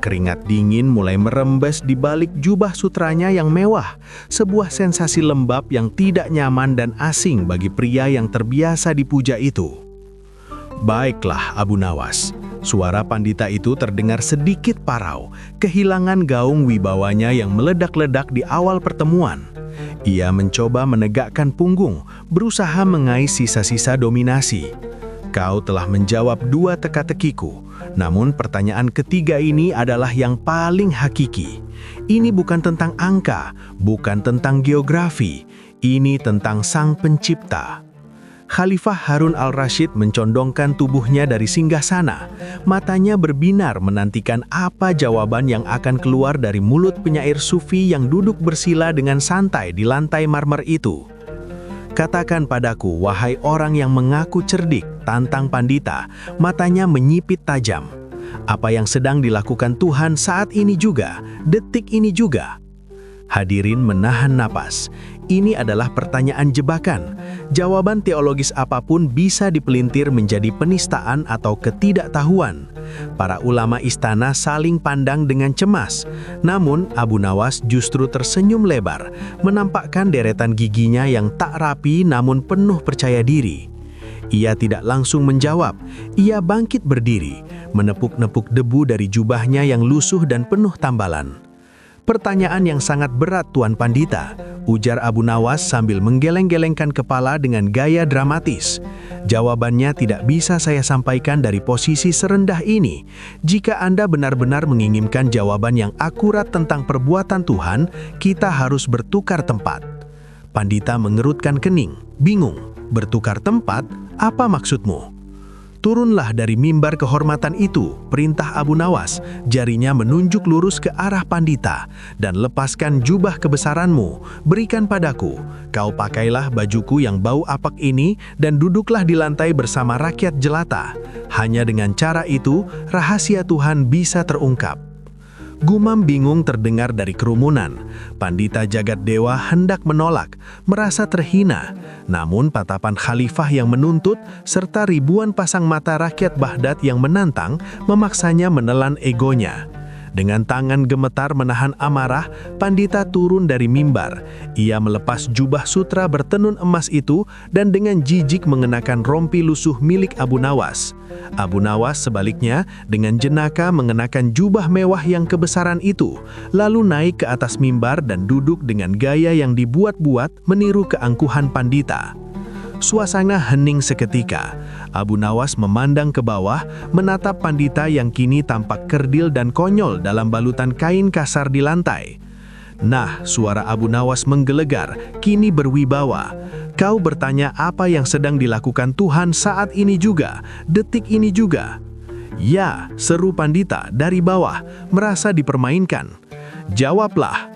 B: Keringat dingin mulai merembes di balik jubah sutranya yang mewah, sebuah sensasi lembab yang tidak nyaman dan asing bagi pria yang terbiasa dipuja itu. Baiklah, Abu Nawas. Suara pandita itu terdengar sedikit parau, kehilangan gaung wibawanya yang meledak-ledak di awal pertemuan. Ia mencoba menegakkan punggung, berusaha mengais sisa-sisa dominasi. Kau telah menjawab dua teka-tekiku, namun pertanyaan ketiga ini adalah yang paling hakiki. Ini bukan tentang angka, bukan tentang geografi, ini tentang Sang Pencipta. Khalifah Harun al-Rashid mencondongkan tubuhnya dari singgasana. Matanya berbinar menantikan apa jawaban yang akan keluar dari mulut penyair sufi yang duduk bersila dengan santai di lantai marmer itu. Katakan padaku, wahai orang yang mengaku cerdik, tantang pandita, matanya menyipit tajam. Apa yang sedang dilakukan Tuhan saat ini juga, detik ini juga? Hadirin menahan napas. Ini adalah pertanyaan jebakan. Jawaban teologis apapun bisa dipelintir menjadi penistaan atau ketidaktahuan. Para ulama istana saling pandang dengan cemas. Namun Abu Nawas justru tersenyum lebar, menampakkan deretan giginya yang tak rapi namun penuh percaya diri. Ia tidak langsung menjawab. Ia bangkit berdiri, menepuk-nepuk debu dari jubahnya yang lusuh dan penuh tambalan. Pertanyaan yang sangat berat, Tuan Pandita, ujar Abu Nawas sambil menggeleng-gelengkan kepala dengan gaya dramatis. Jawabannya tidak bisa saya sampaikan dari posisi serendah ini. Jika Anda benar-benar menginginkan jawaban yang akurat tentang perbuatan Tuhan, kita harus bertukar tempat. Pandita mengerutkan kening, bingung. Bertukar tempat? Apa maksudmu? Turunlah dari mimbar kehormatan itu, perintah Abu Nawas. Jarinya menunjuk lurus ke arah pandita, dan lepaskan jubah kebesaranmu, berikan padaku. Kau pakailah bajuku yang bau apak ini, dan duduklah di lantai bersama rakyat jelata. Hanya dengan cara itu, rahasia Tuhan bisa terungkap. Gumam bingung terdengar dari kerumunan. Pandita Jagat Dewa hendak menolak, merasa terhina. Namun tatapan khalifah yang menuntut, serta ribuan pasang mata rakyat Baghdad yang menantang, memaksanya menelan egonya. Dengan tangan gemetar menahan amarah, Pandita turun dari mimbar. Ia melepas jubah sutra bertenun emas itu dan dengan jijik mengenakan rompi lusuh milik Abu Nawas. Abu Nawas sebaliknya dengan jenaka mengenakan jubah mewah yang kebesaran itu, lalu naik ke atas mimbar dan duduk dengan gaya yang dibuat-buat meniru keangkuhan Pandita. Suasana hening seketika. Abu Nawas memandang ke bawah, menatap Pandita yang kini tampak kerdil dan konyol dalam balutan kain kasar di lantai. Nah, suara Abu Nawas menggelegar, kini berwibawa. Kau bertanya apa yang sedang dilakukan Tuhan saat ini juga, detik ini juga. Ya, seru Pandita dari bawah, merasa dipermainkan. Jawablah.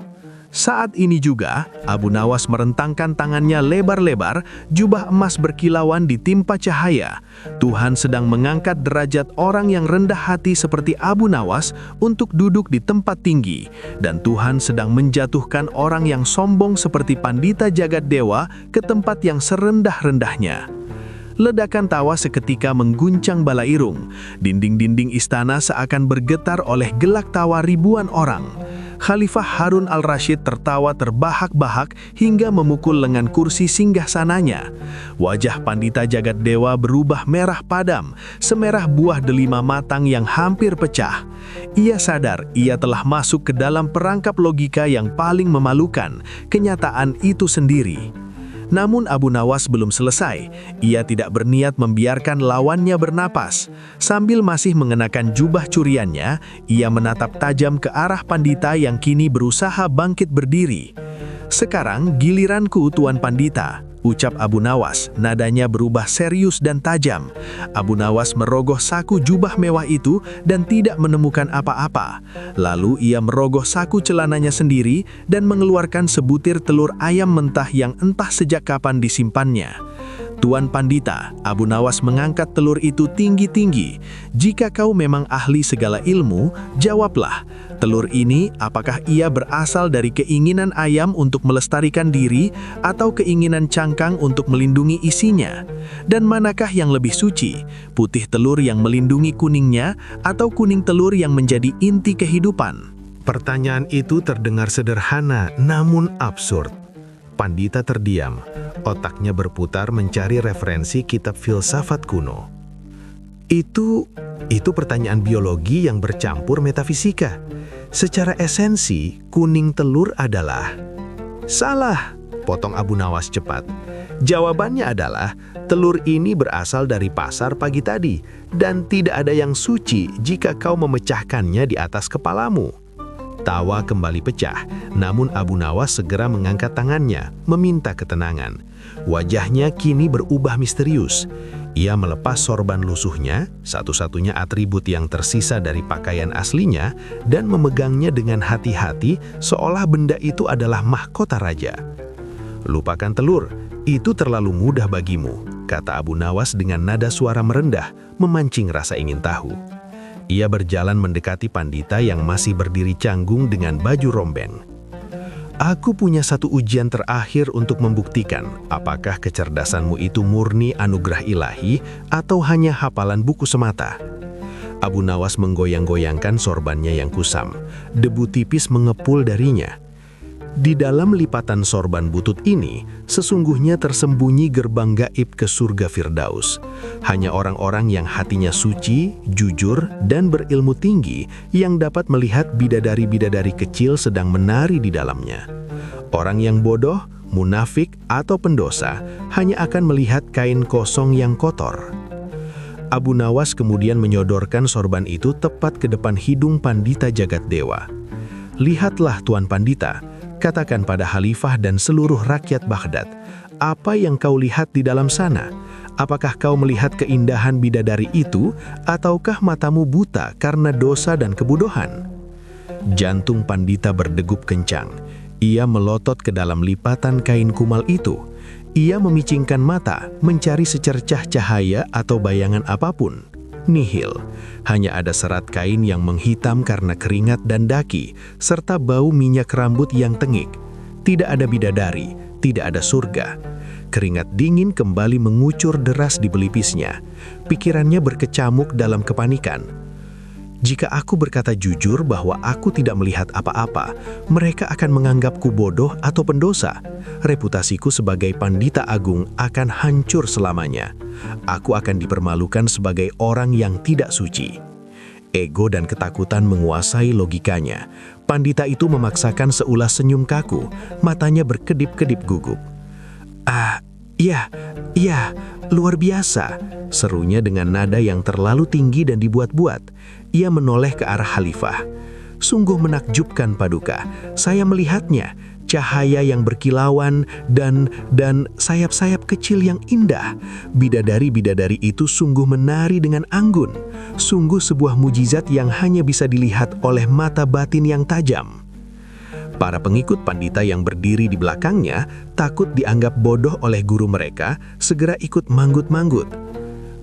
B: Saat ini juga, Abu Nawas merentangkan tangannya lebar-lebar, jubah emas berkilauan ditimpa cahaya. Tuhan sedang mengangkat derajat orang yang rendah hati seperti Abu Nawas untuk duduk di tempat tinggi, dan Tuhan sedang menjatuhkan orang yang sombong seperti Pandita Jagat Dewa ke tempat yang serendah-rendahnya. Ledakan tawa seketika mengguncang Balairung. Dinding-dinding istana seakan bergetar oleh gelak tawa ribuan orang. Khalifah Harun al-Rashid tertawa terbahak-bahak hingga memukul lengan kursi singgasananya. Wajah Pandita Jagat Dewa berubah merah padam, semerah buah delima matang yang hampir pecah. Ia sadar ia telah masuk ke dalam perangkap logika yang paling memalukan, kenyataan itu sendiri. Namun Abu Nawas belum selesai. Ia tidak berniat membiarkan lawannya bernapas. Sambil masih mengenakan jubah curiannya, ia menatap tajam ke arah Pandita yang kini berusaha bangkit berdiri. "Sekarang giliranku, Tuan Pandita," ucap Abu Nawas, nadanya berubah serius dan tajam. Abu Nawas merogoh saku jubah mewah itu dan tidak menemukan apa-apa. Lalu ia merogoh saku celananya sendiri dan mengeluarkan sebutir telur ayam mentah yang entah sejak kapan disimpannya. "Tuan Pandita," Abu Nawas mengangkat telur itu tinggi-tinggi. "Jika kau memang ahli segala ilmu, jawablah. Telur ini apakah ia berasal dari keinginan ayam untuk melestarikan diri atau keinginan cangkang untuk melindungi isinya? Dan manakah yang lebih suci, putih telur yang melindungi kuningnya atau kuning telur yang menjadi inti kehidupan?"
A: Pertanyaan itu terdengar sederhana namun absurd. Pandita terdiam, otaknya berputar mencari referensi kitab filsafat kuno. Itu pertanyaan biologi yang bercampur metafisika. Secara esensi, kuning telur adalah... Salah, potong Abu Nawas cepat. Jawabannya adalah, telur ini berasal dari pasar pagi tadi, dan tidak ada yang suci jika kau memecahkannya di atas kepalamu. Tawa kembali pecah, namun Abu Nawas segera mengangkat tangannya, meminta ketenangan. Wajahnya kini berubah misterius. Ia melepas sorban lusuhnya, satu-satunya atribut yang tersisa dari pakaian aslinya, dan memegangnya dengan hati-hati seolah benda itu adalah mahkota raja. "Lupakan telur, itu terlalu mudah bagimu," kata Abu Nawas dengan nada suara merendah, memancing rasa ingin tahu. Ia berjalan mendekati Pandita yang masih berdiri canggung dengan baju rombeng. "Aku punya satu ujian terakhir untuk membuktikan apakah kecerdasanmu itu murni anugerah ilahi atau hanya hafalan buku semata." Abu Nawas menggoyang-goyangkan sorbannya yang kusam. Debu tipis mengepul darinya. Di dalam lipatan sorban butut ini, sesungguhnya tersembunyi gerbang gaib ke surga Firdaus. Hanya orang-orang yang hatinya suci, jujur, dan berilmu tinggi yang dapat melihat bidadari-bidadari kecil sedang menari di dalamnya. Orang yang bodoh, munafik, atau pendosa hanya akan melihat kain kosong yang kotor. Abu Nawas kemudian menyodorkan sorban itu tepat ke depan hidung Pandita Jagat Dewa. "Lihatlah Tuan Pandita, katakan pada Khalifah dan seluruh rakyat Baghdad, apa yang kau lihat di dalam sana? Apakah kau melihat keindahan bidadari itu, ataukah matamu buta karena dosa dan kebodohan?" Jantung Pandita berdegup kencang. Ia melotot ke dalam lipatan kain kumal itu. Ia memicingkan mata, mencari secercah cahaya atau bayangan apapun. Nihil, hanya ada serat kain yang menghitam karena keringat dan daki, serta bau minyak rambut yang tengik. Tidak ada bidadari, tidak ada surga. Keringat dingin kembali mengucur deras di pelipisnya. Pikirannya berkecamuk dalam kepanikan. "Jika aku berkata jujur bahwa aku tidak melihat apa-apa, mereka akan menganggapku bodoh atau pendosa. Reputasiku sebagai Pandita Agung akan hancur selamanya. Aku akan dipermalukan sebagai orang yang tidak suci." Ego dan ketakutan menguasai logikanya. Pandita itu memaksakan seulas senyum kaku, matanya berkedip-kedip gugup. Iya, luar biasa," serunya dengan nada yang terlalu tinggi dan dibuat-buat. Ia menoleh ke arah Khalifah. "Sungguh menakjubkan Paduka, saya melihatnya, cahaya yang berkilauan dan sayap-sayap kecil yang indah. Bidadari-bidadari itu sungguh menari dengan anggun, sungguh sebuah mujizat yang hanya bisa dilihat oleh mata batin yang tajam." Para pengikut Pandita yang berdiri di belakangnya, takut dianggap bodoh oleh guru mereka, segera ikut manggut-manggut.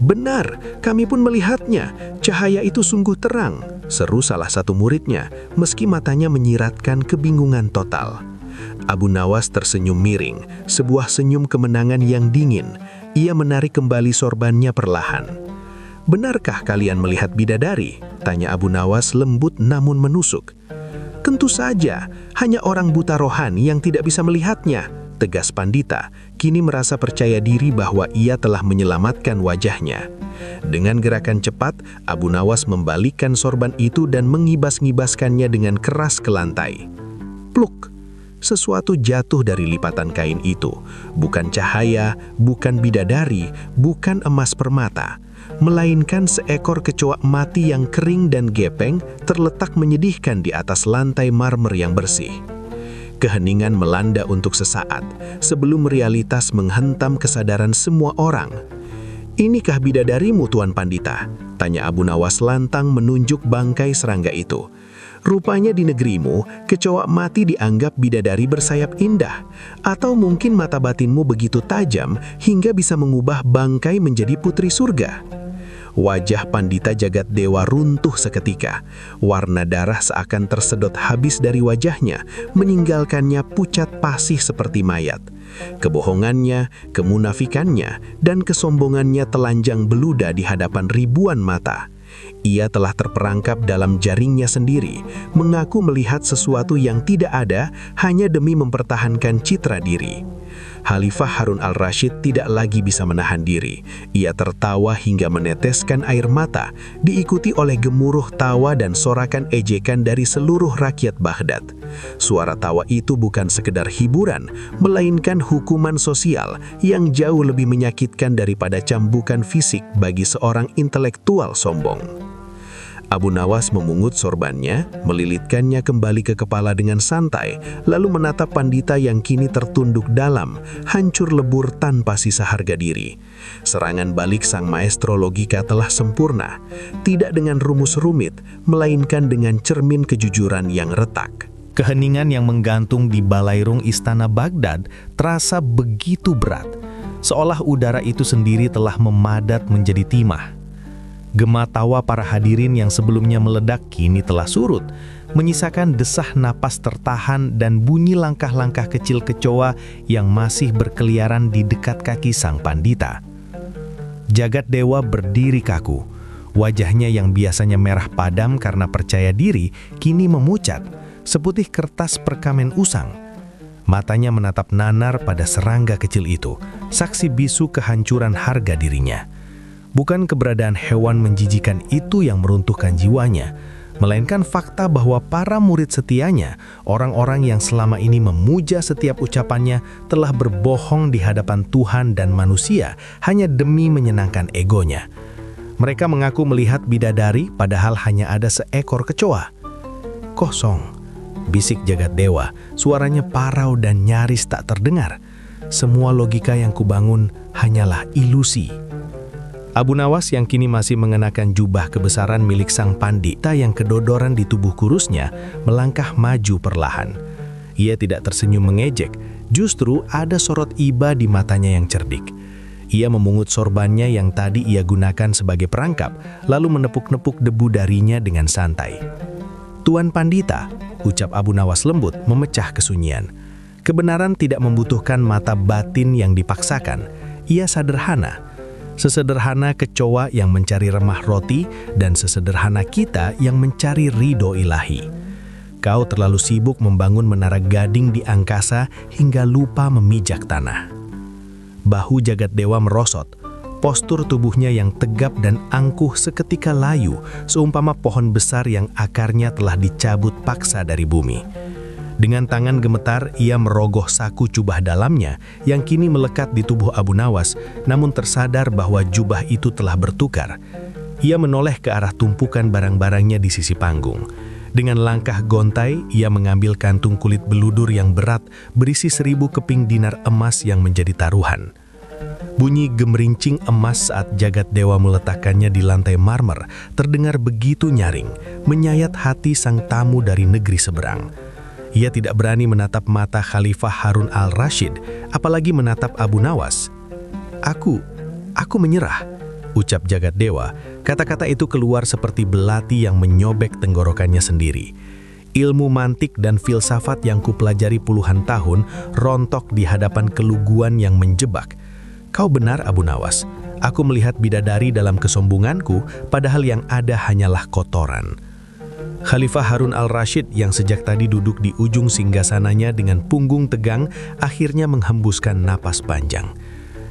A: "Benar, kami pun melihatnya. Cahaya itu sungguh terang," seru salah satu muridnya, meski matanya menyiratkan kebingungan total. Abu Nawas tersenyum miring, sebuah senyum kemenangan yang dingin. Ia menarik kembali sorbannya perlahan. "Benarkah kalian melihat bidadari?" tanya Abu Nawas lembut namun menusuk.
C: Tentu saja, hanya orang buta rohani yang tidak bisa melihatnya, tegas Pandita, kini merasa percaya diri bahwa ia telah menyelamatkan wajahnya. Dengan gerakan cepat, Abu Nawas membalikkan sorban itu dan mengibas-ngibaskannya dengan keras ke lantai. Pluk! Sesuatu jatuh dari lipatan kain itu. Bukan cahaya, bukan bidadari, bukan emas permata, melainkan seekor kecoa mati yang kering dan gepeng terletak menyedihkan di atas lantai marmer yang bersih. Keheningan melanda untuk sesaat, sebelum realitas menghentam kesadaran semua orang. "Inikah bidadarimu, Tuan Pandita?" tanya Abu Nawas lantang menunjuk bangkai serangga itu. "Rupanya di negerimu, kecoa mati dianggap bidadari bersayap indah. Atau mungkin mata batinmu begitu tajam hingga bisa mengubah bangkai menjadi putri surga." Wajah Pandita Jagat Dewa runtuh seketika. Warna darah seakan tersedot habis dari wajahnya, meninggalkannya pucat pasih seperti mayat. Kebohongannya, kemunafikannya, dan kesombongannya telanjang beluda di hadapan ribuan mata. Ia telah terperangkap dalam jaringnya sendiri, mengaku melihat sesuatu yang tidak ada hanya demi mempertahankan citra diri. Khalifah Harun al-Rashid tidak lagi bisa menahan diri. Ia tertawa hingga meneteskan air mata, diikuti oleh gemuruh tawa dan sorakan ejekan dari seluruh rakyat Baghdad. Suara tawa itu bukan sekedar hiburan, melainkan hukuman sosial yang jauh lebih menyakitkan daripada cambukan fisik bagi seorang intelektual sombong. Abu Nawas memungut sorbannya, melilitkannya kembali ke kepala dengan santai, lalu menatap Pandita yang kini tertunduk dalam, hancur lebur tanpa sisa harga diri. Serangan balik sang maestro logika telah sempurna, tidak dengan rumus rumit, melainkan dengan cermin kejujuran yang retak.
D: Keheningan yang menggantung di balairung istana Baghdad terasa begitu berat, seolah udara itu sendiri telah memadat menjadi timah. Gema tawa para hadirin yang sebelumnya meledak kini telah surut, menyisakan desah napas tertahan dan bunyi langkah-langkah kecil kecoa yang masih berkeliaran di dekat kaki sang Pandita. Jagat Dewa berdiri kaku. Wajahnya yang biasanya merah padam karena percaya diri, kini memucat, seputih kertas perkamen usang. Matanya menatap nanar pada serangga kecil itu, saksi bisu kehancuran harga dirinya. Bukan keberadaan hewan menjijikan itu yang meruntuhkan jiwanya, melainkan fakta bahwa para murid setianya, orang-orang yang selama ini memuja setiap ucapannya, telah berbohong di hadapan Tuhan dan manusia hanya demi menyenangkan egonya. Mereka mengaku melihat bidadari padahal hanya ada seekor kecoa. "Kosong," bisik Jagat Dewa, suaranya parau dan nyaris tak terdengar. "Semua logika yang kubangun hanyalah ilusi." Abu Nawas yang kini masih mengenakan jubah kebesaran milik sang Pandita yang kedodoran di tubuh kurusnya, melangkah maju perlahan. Ia tidak tersenyum mengejek, justru ada sorot iba di matanya yang cerdik. Ia memungut sorbannya yang tadi ia gunakan sebagai perangkap, lalu menepuk-nepuk debu darinya dengan santai. "Tuan Pandita," ucap Abu Nawas lembut, memecah kesunyian. Kebenaran tidak membutuhkan mata batin yang dipaksakan. Ia sederhana. Sesederhana kecoa yang mencari remah roti dan sesederhana kita yang mencari ridho ilahi. Kau terlalu sibuk membangun menara gading di angkasa hingga lupa memijak tanah. Bahu Jagat Dewa merosot, postur tubuhnya yang tegap dan angkuh seketika layu, seumpama pohon besar yang akarnya telah dicabut paksa dari bumi. Dengan tangan gemetar, ia merogoh saku jubah dalamnya yang kini melekat di tubuh Abu Nawas, namun tersadar bahwa jubah itu telah bertukar. Ia menoleh ke arah tumpukan barang-barangnya di sisi panggung. Dengan langkah gontai, ia mengambil kantung kulit beludur yang berat berisi 1000 keping dinar emas yang menjadi taruhan. Bunyi gemerincing emas saat Jagat Dewa meletakkannya di lantai marmer terdengar begitu nyaring, menyayat hati sang tamu dari negeri seberang. Ia tidak berani menatap mata Khalifah Harun al-Rashid, apalagi menatap Abu Nawas. Aku menyerah," ucap Jagat Dewa. Kata-kata itu keluar seperti belati yang menyobek tenggorokannya sendiri. Ilmu mantik dan filsafat yang kupelajari puluhan tahun rontok di hadapan keluguan yang menjebak. "Kau benar, Abu Nawas. Aku melihat bidadari dalam kesombonganku, padahal yang ada hanyalah kotoran." Khalifah Harun al-Rasyid yang sejak tadi duduk di ujung singgasananya dengan punggung tegang akhirnya menghembuskan napas panjang.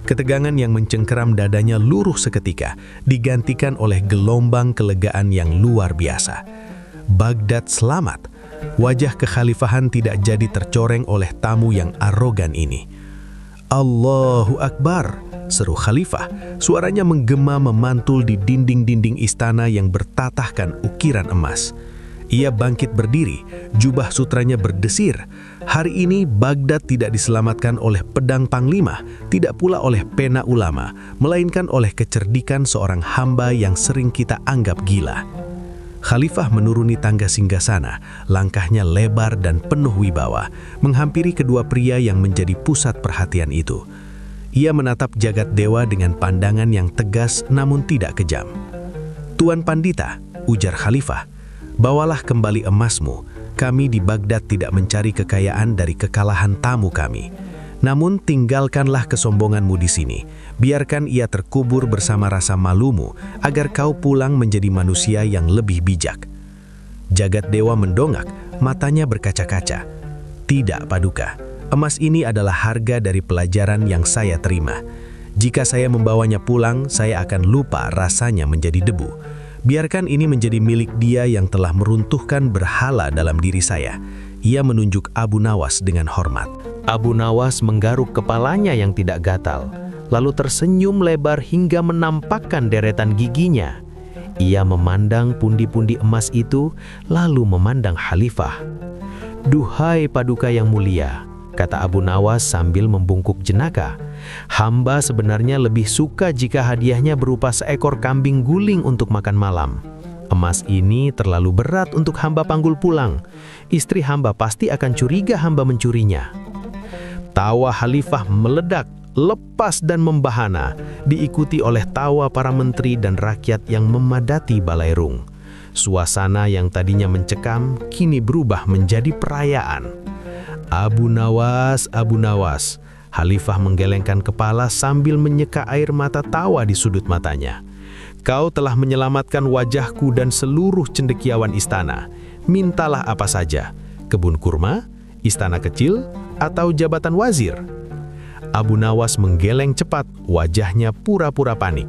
D: Ketegangan yang mencengkeram dadanya luruh seketika, digantikan oleh gelombang kelegaan yang luar biasa. Baghdad selamat. Wajah kekhalifahan tidak jadi tercoreng oleh tamu yang arogan ini. Allahu Akbar, seru Khalifah. Suaranya menggema memantul di dinding-dinding istana yang bertatahkan ukiran emas. Ia bangkit berdiri, jubah sutranya berdesir. Hari ini Baghdad tidak diselamatkan oleh pedang panglima, tidak pula oleh pena ulama, melainkan oleh kecerdikan seorang hamba yang sering kita anggap gila. Khalifah menuruni tangga singgasana, langkahnya lebar dan penuh wibawa, menghampiri kedua pria yang menjadi pusat perhatian itu. Ia menatap jagat dewa dengan pandangan yang tegas namun tidak kejam. "Tuan Pandita," ujar Khalifah, "bawalah kembali emasmu. Kami di Baghdad tidak mencari kekayaan dari kekalahan tamu kami. Namun tinggalkanlah kesombonganmu di sini. Biarkan ia terkubur bersama rasa malumu, agar kau pulang menjadi manusia yang lebih bijak." Jagat dewa mendongak, matanya berkaca-kaca. "Tidak, Paduka. Emas ini adalah harga dari pelajaran yang saya terima. Jika saya membawanya pulang, saya akan lupa rasanya menjadi debu. Biarkan ini menjadi milik dia yang telah meruntuhkan berhala dalam diri saya." Ia menunjuk Abu Nawas dengan hormat. Abu Nawas menggaruk kepalanya yang tidak gatal, lalu tersenyum lebar hingga menampakkan deretan giginya. Ia memandang pundi-pundi emas itu, lalu memandang Khalifah. "Duhai Paduka yang mulia," kata Abu Nawas sambil membungkuk jenaka, "hamba sebenarnya lebih suka jika hadiahnya berupa seekor kambing guling untuk makan malam. Emas ini terlalu berat untuk hamba panggul pulang. Istri hamba pasti akan curiga hamba mencurinya." Tawa Khalifah meledak, lepas dan membahana, diikuti oleh tawa para menteri dan rakyat yang memadati Balairung. Suasana yang tadinya mencekam kini berubah menjadi perayaan. "Abu Nawas, Abu Nawas." Khalifah menggelengkan kepala sambil menyeka air mata tawa di sudut matanya. "Kau telah menyelamatkan wajahku dan seluruh cendekiawan istana. Mintalah apa saja, kebun kurma, istana kecil, atau jabatan wazir." Abu Nawas menggeleng cepat, wajahnya pura-pura panik.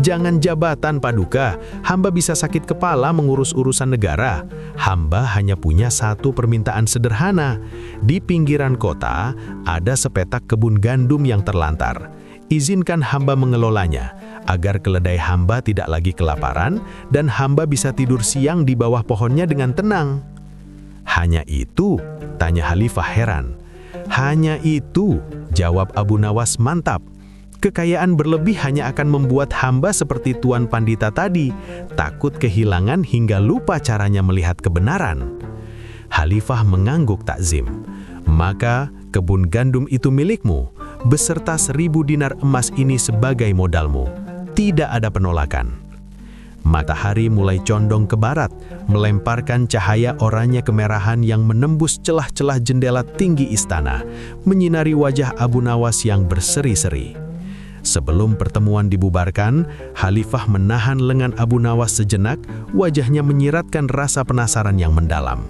D: "Jangan jabatan, Paduka. Hamba bisa sakit kepala mengurus urusan negara. Hamba hanya punya satu permintaan sederhana. Di pinggiran kota ada sepetak kebun gandum yang terlantar. Izinkan hamba mengelolanya, agar keledai hamba tidak lagi kelaparan dan hamba bisa tidur siang di bawah pohonnya dengan tenang." "Hanya itu?" tanya Khalifah heran. "Hanya itu," jawab Abu Nawas mantap. "Kekayaan berlebih hanya akan membuat hamba seperti Tuan Pandita tadi, takut kehilangan hingga lupa caranya melihat kebenaran." Khalifah mengangguk takzim. "Maka kebun gandum itu milikmu, beserta 1000 dinar emas ini sebagai modalmu. Tidak ada penolakan." Matahari mulai condong ke barat, melemparkan cahaya oranye kemerahan yang menembus celah-celah jendela tinggi istana, menyinari wajah Abu Nawas yang berseri-seri. Sebelum pertemuan dibubarkan, Khalifah menahan lengan Abu Nawas sejenak, wajahnya menyiratkan rasa penasaran yang mendalam.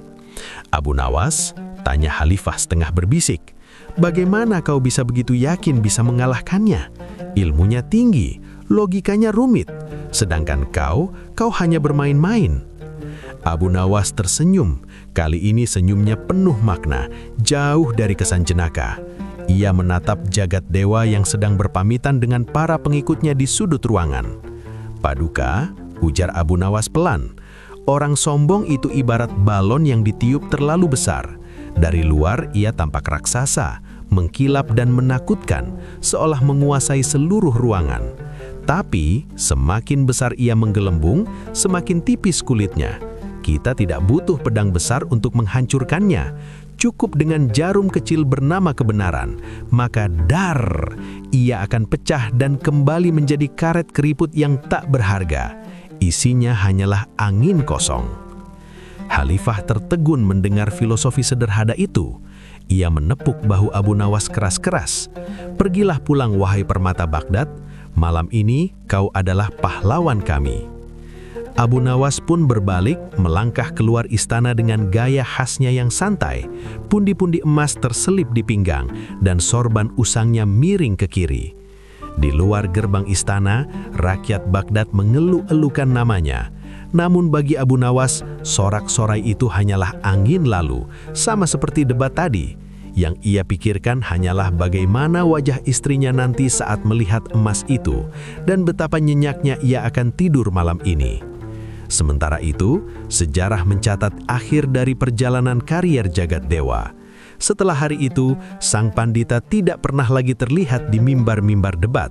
D: "Abu Nawas," tanya Khalifah setengah berbisik, "bagaimana kau bisa begitu yakin bisa mengalahkannya? Ilmunya tinggi, logikanya rumit, sedangkan kau hanya bermain-main." Abu Nawas tersenyum, kali ini senyumnya penuh makna, jauh dari kesan jenaka. Ia menatap jagat dewa yang sedang berpamitan dengan para pengikutnya di sudut ruangan. "Paduka," ujar Abu Nawas pelan, "orang sombong itu ibarat balon yang ditiup terlalu besar. Dari luar ia tampak raksasa, mengkilap dan menakutkan, seolah menguasai seluruh ruangan. Tapi semakin besar ia menggelembung, semakin tipis kulitnya. Kita tidak butuh pedang besar untuk menghancurkannya. Cukup dengan jarum kecil bernama kebenaran, maka dar, ia akan pecah dan kembali menjadi karet keriput yang tak berharga. Isinya hanyalah angin kosong." Khalifah tertegun mendengar filosofi sederhana itu. Ia menepuk bahu Abu Nawas keras-keras. "Pergilah pulang wahai permata Baghdad. Malam ini kau adalah pahlawan kami."
A: Abu Nawas pun berbalik melangkah keluar istana dengan gaya khasnya yang santai. Pundi-pundi emas terselip di pinggang dan sorban usangnya miring ke kiri. Di luar gerbang istana, rakyat Baghdad mengeluh-elukan namanya. Namun bagi Abu Nawas, sorak-sorai itu hanyalah angin lalu, sama seperti debat tadi. Yang ia pikirkan hanyalah bagaimana wajah istrinya nanti saat melihat emas itu, dan betapa nyenyaknya ia akan tidur malam ini. Sementara itu, sejarah mencatat akhir dari perjalanan karier jagat dewa. Setelah hari itu, sang pandita tidak pernah lagi terlihat di mimbar-mimbar debat.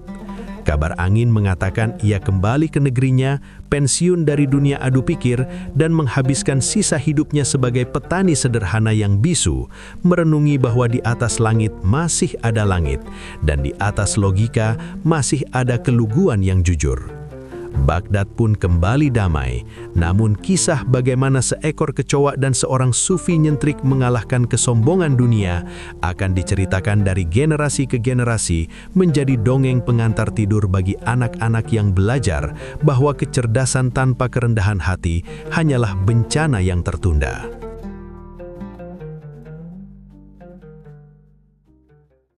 A: Kabar angin mengatakan ia kembali ke negerinya, pensiun dari dunia adu pikir, dan menghabiskan sisa hidupnya sebagai petani sederhana yang bisu, merenungi bahwa di atas langit masih ada langit, dan di atas logika masih ada keluguan yang jujur. Baghdad pun kembali damai, namun kisah bagaimana seekor kecoa dan seorang sufi nyentrik mengalahkan kesombongan dunia akan diceritakan dari generasi ke generasi, menjadi dongeng pengantar tidur bagi anak-anak yang belajar bahwa kecerdasan tanpa kerendahan hati hanyalah bencana yang tertunda.